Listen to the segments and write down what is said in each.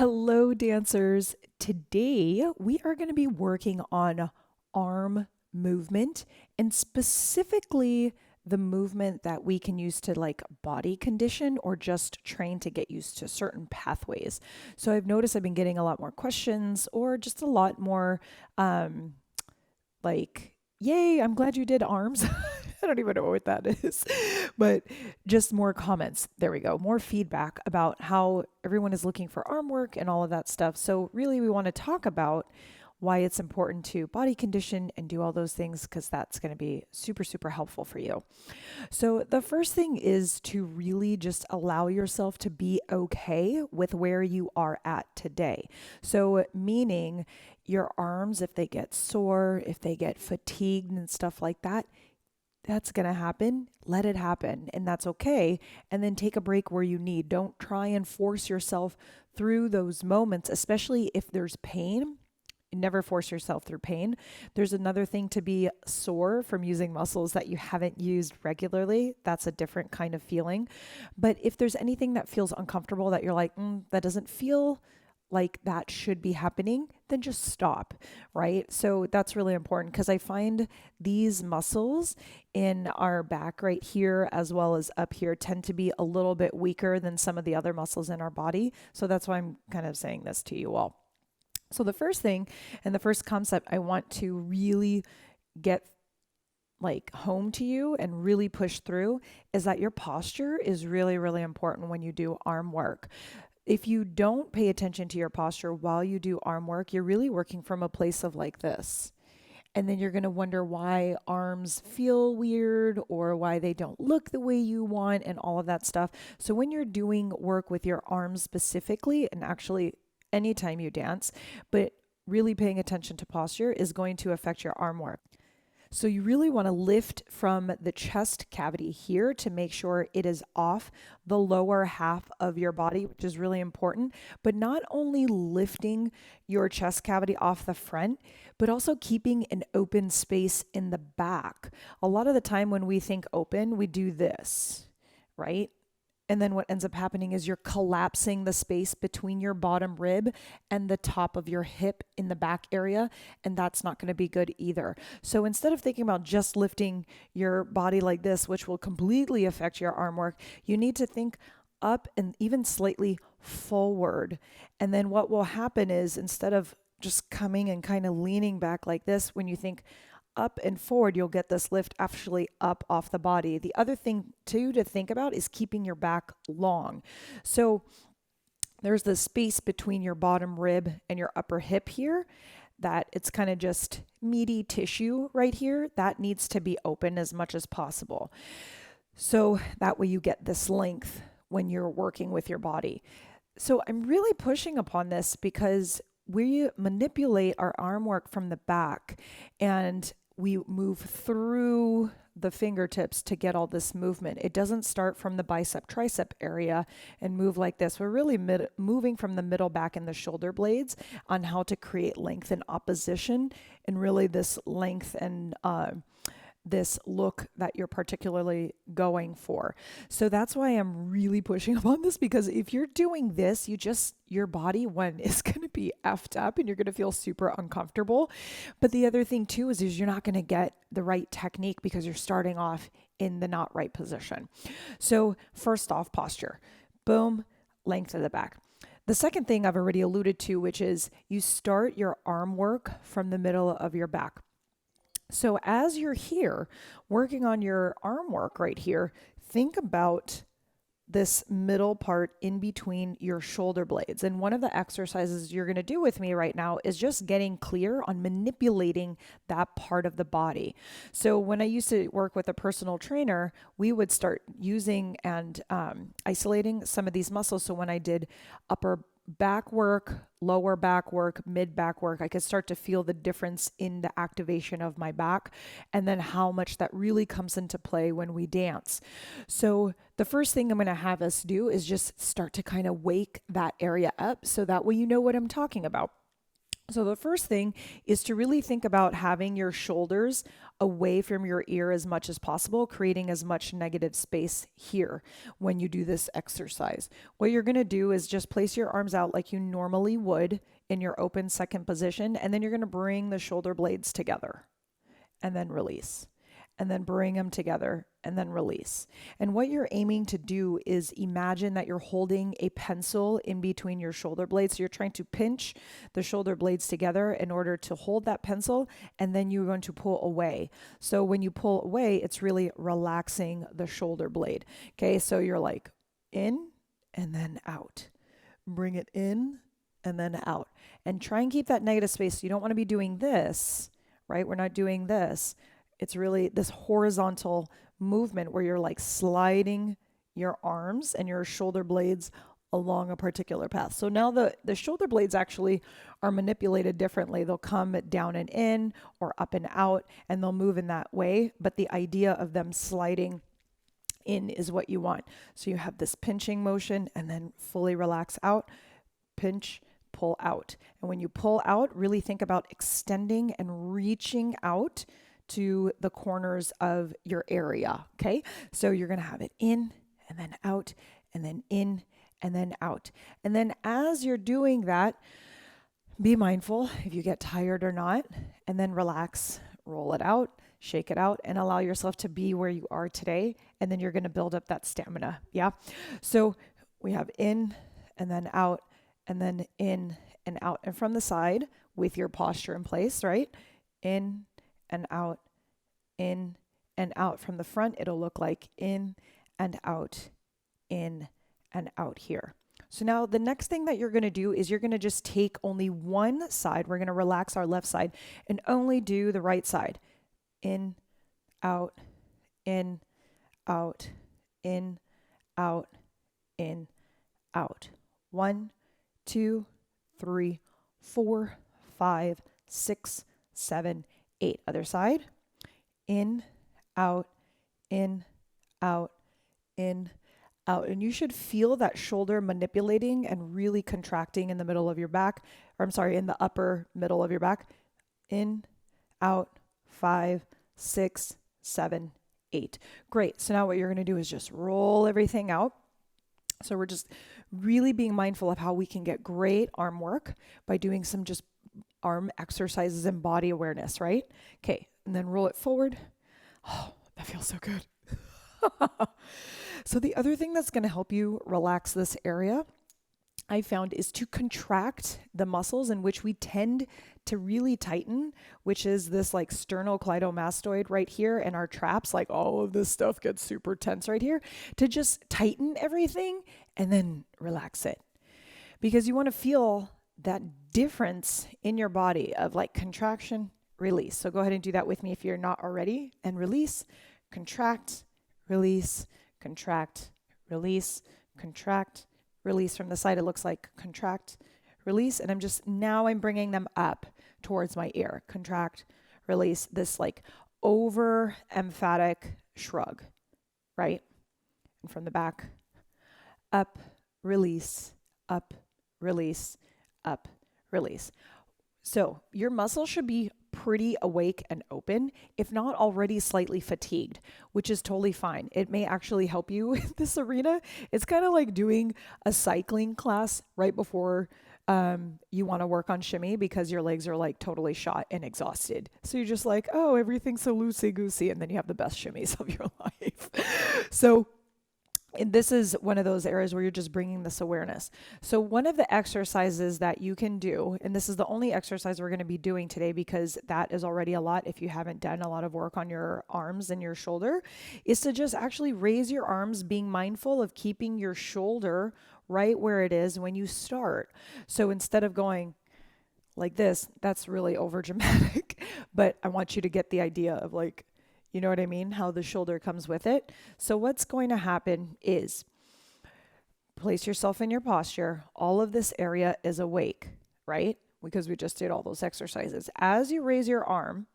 Hello, dancers. Today we are going to be working on arm movement and specifically the movement that we can use to like body condition or just train to get used to certain pathways. So I've noticed I've been getting a lot more questions or just a lot more um, yay, I'm glad you did arms. I don't even know what that is, but just more comments. There we go. More feedback about how everyone is looking for arm work and all of that stuff. So, really, we want to talk about why it's important to body condition and do all those things because that's going to be super, super helpful for you. So, the first thing is to really just allow yourself to be okay with where you are at today. So, meaning your arms, if they get sore, if they get fatigued and stuff like that, that's going to happen. Let it happen. And that's okay. And then take a break where you need. Don't try and force yourself through those moments, especially if there's pain. Never force yourself through pain. There's another thing to be sore from using muscles that you haven't used regularly. That's a different kind of feeling. But if there's anything that feels uncomfortable that you're like, that doesn't feel like that should be happening, then just stop, right? So that's really important because I find these muscles in our back right here as well as up here tend to be a little bit weaker than some of the other muscles in our body. So that's why I'm kind of saying this to you all. So the first thing and the first concept I want to really get like home to you and really push through is that your posture is really, really important when you do arm work. If you don't pay attention to your posture while you do arm work, you're really working from a place of like this. And then you're going to wonder why arms feel weird or why they don't look the way you want and all of that stuff. So when you're doing work with your arms specifically, and actually anytime you dance, but really paying attention to posture is going to affect your arm work. So you really want to lift from the chest cavity here to make sure it is off the lower half of your body, which is really important. But not only lifting your chest cavity off the front, but also keeping an open space in the back. A lot of the time when we think open, we do this, right? And then what ends up happening is you're collapsing the space between your bottom rib and the top of your hip in the back area. And that's not going to be good either. So instead of thinking about just lifting your body like this, which will completely affect your arm work, you need to think up and even slightly forward. And then what will happen is instead of just coming and kind of leaning back like this, when you think up and forward, you'll get this lift actually up off the body. The other thing too to think about is keeping your back long. So there's the space between your bottom rib and your upper hip here that it's kind of just meaty tissue right here that needs to be open as much as possible. So that way you get this length when you're working with your body. So I'm really pushing upon this because we manipulate our arm work from the back and we move through the fingertips to get all this movement. It doesn't start from the bicep tricep area and move like this. We're really moving from the middle back and the shoulder blades on how to create length and opposition and really this length and this look that you're particularly going for. So that's why I'm really pushing upon this because if you're doing this, your body one is going to be effed up and you're going to feel super uncomfortable. But the other thing too is you're not going to get the right technique because you're starting off in the not right position. So first off, posture, boom, length of the back. The second thing I've already alluded to, which is you start your arm work from the middle of your back. So as you're here working on your arm work right here, think about this middle part in between your shoulder blades. And one of the exercises you're going to do with me right now is just getting clear on manipulating that part of the body. So when I used to work with a personal trainer, we would start using and isolating some of these muscles. So when I did upper back work, lower back work, mid back work, I could start to feel the difference in the activation of my back and then how much that really comes into play when we dance. So the first thing I'm going to have us do is just start to kind of wake that area up so that way you know what I'm talking about. So the first thing is to really think about having your shoulders away from your ear as much as possible, creating as much negative space here when you do this exercise. What you're going to do is just place your arms out like you normally would in your open second position, and then you're going to bring the shoulder blades together and then release. And then bring them together and then release. And what you're aiming to do is imagine that you're holding a pencil in between your shoulder blades. So you're trying to pinch the shoulder blades together in order to hold that pencil, and then you're going to pull away. So when you pull away, it's really relaxing the shoulder blade. Okay, so you're like in and then out. Bring it in and then out. And try and keep that negative space. You don't want to be doing this, right? We're not doing this. It's really this horizontal movement where you're like sliding your arms and your shoulder blades along a particular path. So now the shoulder blades actually are manipulated differently. They'll come down and in or up and out, and they'll move in that way. But the idea of them sliding in is what you want. So you have this pinching motion and then fully relax out, pinch, pull out. And when you pull out, really think about extending and reaching out to the corners of your area. Okay, so you're going to have it in and then out and then in and then out. And then as you're doing that, be mindful if you get tired or not, and then relax, roll it out, shake it out, and allow yourself to be where you are today. And then you're going to build up that stamina. Yeah. So we have in and then out and then in and out. And from the side with your posture in place, right? In and out, in and out. From the front, it'll look like in and out here. So now the next thing that you're going to do is you're going to just take only one side. We're going to relax our left side and only do the right side. In, out, in, out, in, out, in, out. 1, 2, 3, 4, 5, 6, 7, 8. Other side. In, out, in, out, in, out. And you should feel that shoulder manipulating and really contracting in the middle of your back, or I'm sorry, in the upper middle of your back. In, out, 5, 6, 7, 8. Great. So now what you're going to do is just roll everything out. So we're just really being mindful of how we can get great arm work by doing some just arm exercises and body awareness, right? Okay, and then roll it forward. Oh, that feels so good. So the other thing that's going to help you relax this area, I found, is to contract the muscles in which we tend to really tighten, which is this like sternocleidomastoid right here and our traps. Like all of this stuff gets super tense right here, to just tighten everything and then relax it. Because you want to feel that difference in your body of like contraction, release. So go ahead and do that with me if you're not already. And release, contract, release, contract, release, contract, release. From the side, it looks like contract, release. And I'm bringing them up towards my ear. Contract, release, this like over emphatic shrug, right? And from the back, up, release, up, release, up, release. So your muscles should be pretty awake and open, if not already slightly fatigued, which is totally fine. It may actually help you in this arena. It's kind of like doing a cycling class right before you want to work on shimmy, because your legs are like totally shot and exhausted. So you're just like, oh, everything's so loosey-goosey, and then you have the best shimmies of your life. And this is one of those areas where you're just bringing this awareness. So one of the exercises that you can do, and this is the only exercise we're going to be doing today because that is already a lot if you haven't done a lot of work on your arms and your shoulder, is to just actually raise your arms, being mindful of keeping your shoulder right where it is when you start. So instead of going like this, that's really over dramatic, but I want you to get the idea of like, you know what I mean? How the shoulder comes with it. So what's going to happen is place yourself in your posture. All of this area is awake, right? Because we just did all those exercises. As you raise your arm,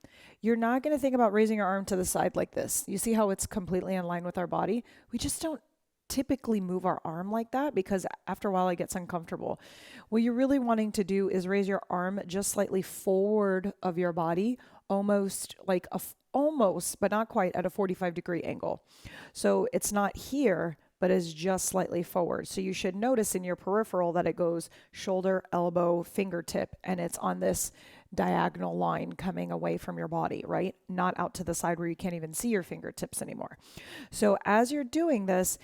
you're not going to think about raising your arm to the side like this. You see how it's completely in line with our body? We just don't typically move our arm like that because after a while it gets uncomfortable. What you're really wanting to do is raise your arm just slightly forward of your body, almost like almost, but not quite at a 45-degree angle. So it's not here, but is just slightly forward. So you should notice in your peripheral that it goes shoulder, elbow, fingertip, and it's on this diagonal line coming away from your body, right? Not out to the side where you can't even see your fingertips anymore. So as you're doing this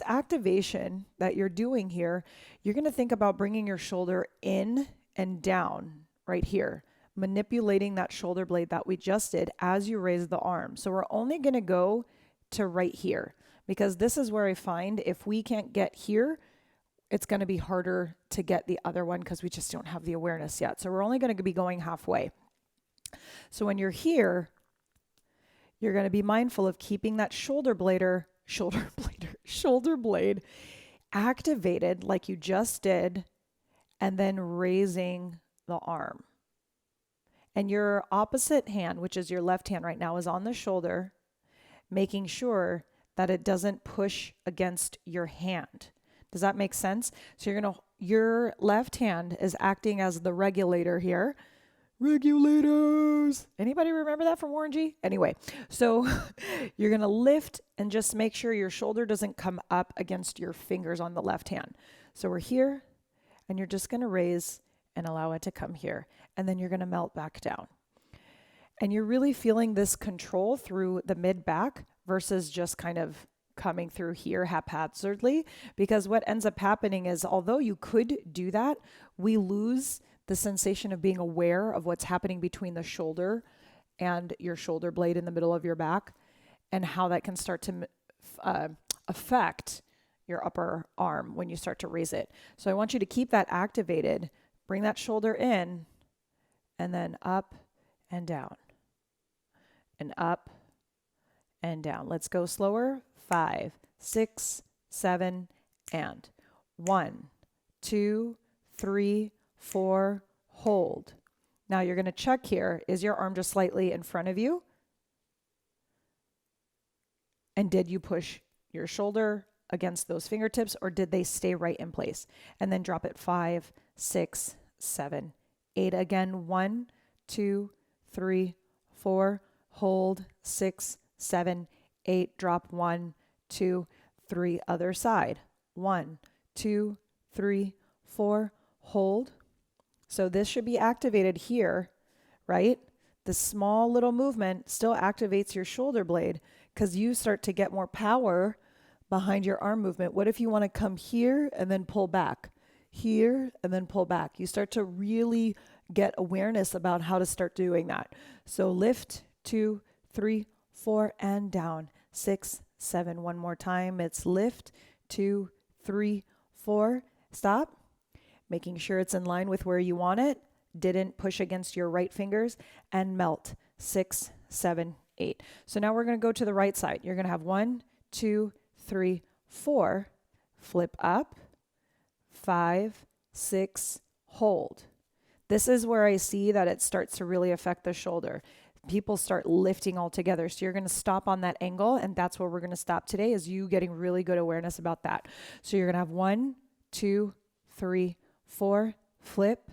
activation that you're doing here, you're going to think about bringing your shoulder in and down right here, manipulating that shoulder blade that we just did as you raise the arm. So we're only going to go to right here because this is where I find if we can't get here, it's going to be harder to get the other one because we just don't have the awareness yet. So we're only going to be going halfway. So when you're here, you're going to be mindful of keeping that shoulder blade activated like you just did, and then raising the arm. And your opposite hand, which is your left hand right now, is on the shoulder, making sure that it doesn't push against your hand. Does that make sense? So your left hand is acting as the regulator here. Regulators. Anybody remember that from Warren G? Anyway, so you're going to lift and just make sure your shoulder doesn't come up against your fingers on the left hand. So we're here and you're just going to raise and allow it to come here. And then you're going to melt back down. And you're really feeling this control through the mid back versus just kind of coming through here haphazardly, because what ends up happening is although you could do that, we lose the sensation of being aware of what's happening between the shoulder and your shoulder blade in the middle of your back and how that can start to affect your upper arm when you start to raise it. So I want you to keep that activated, bring that shoulder in, and then up and down and up and down. Let's go slower. 5, 6, 7, and 1, 2, 3, 4, hold. Now you're going to check here. Is your arm just slightly in front of you? And did you push your shoulder against those fingertips, or did they stay right in place? And then drop it. 5, 6, 7, 8. Again, 1, 2, 3, 4, hold. 6, 7, 8. Drop. 1, 2, 3. Other side. 1, 2, 3, 4. Hold. So this should be activated here, right? The small little movement still activates your shoulder blade because you start to get more power behind your arm movement. What if you want to come here and then pull back? Here and then pull back. You start to really get awareness about how to start doing that. So lift, 2, 3, 4, and down. 6, 7. One more time. It's lift, 2, 3, 4. Stop. Making sure it's in line with where you want it. Didn't push against your right fingers, and melt. 6, 7, 8. So now we're going to go to the right side. You're going to have 1, 2, 3, 4. Flip up. 5, 6, hold. This is where I see that it starts to really affect the shoulder. People start lifting all together. So you're going to stop on that angle, and that's where we're going to stop today, is you getting really good awareness about that. So you're going to have 1, 2, 3, 4, flip,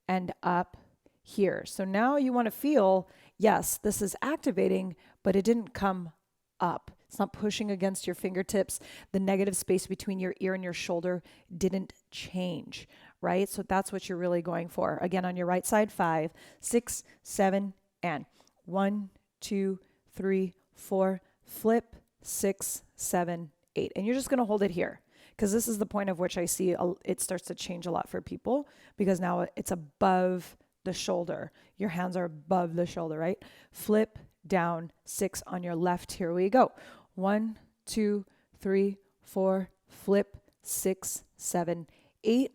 and up here. So now you want to feel, yes, this is activating, but it didn't come up. It's not pushing against your fingertips. The negative space between your ear and your shoulder didn't change, right? So that's what you're really going for. Again, on your right side, 5, 6, 7, and 1, 2, 3, 4, flip, 6, 7, 8. And you're just going to hold it here, because this is the point of which I see it starts to change a lot for people, because now it's above the shoulder. Your hands are above the shoulder, right? Flip down, 6 on your left. Here we go. 1, 2, 3, 4, flip, 6, 7, 8.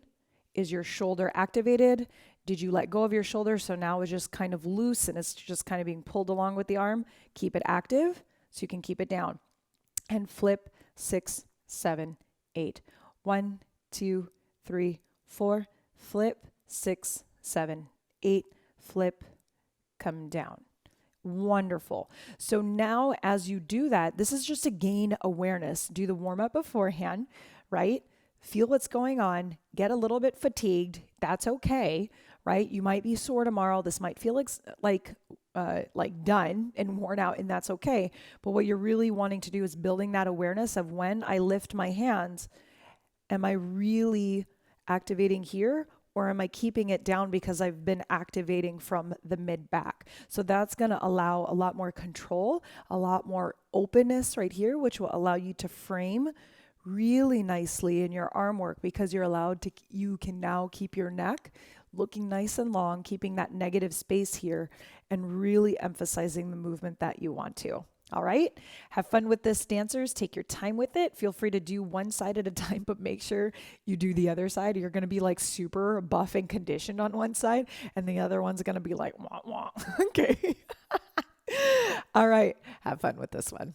Is your shoulder activated? Did you let go of your shoulder? So now it's just kind of loose and it's just kind of being pulled along with the arm. Keep it active so you can keep it down. And flip, 6, 7, 8. 1, 2, 3, 4. Flip, 6, 7, 8. Flip, come down. Wonderful. So now as you do that, this is just to gain awareness. Do the warm up beforehand, right? Feel what's going on, get a little bit fatigued. That's okay, right? You might be sore tomorrow. This might feel like done and worn out, and that's okay. But what you're really wanting to do is building that awareness of when I lift my hands, am I really activating here? Or am I keeping it down because I've been activating from the mid back? So that's going to allow a lot more control, a lot more openness right here, which will allow you to frame really nicely in your arm work because you can now keep your neck looking nice and long, keeping that negative space here and really emphasizing the movement that you want to. All right. Have fun with this, dancers. Take your time with it. Feel free to do one side at a time, but make sure you do the other side. You're going to be like super buff and conditioned on one side, and the other one's going to be like, wah, wah. Okay. All right. Have fun with this one.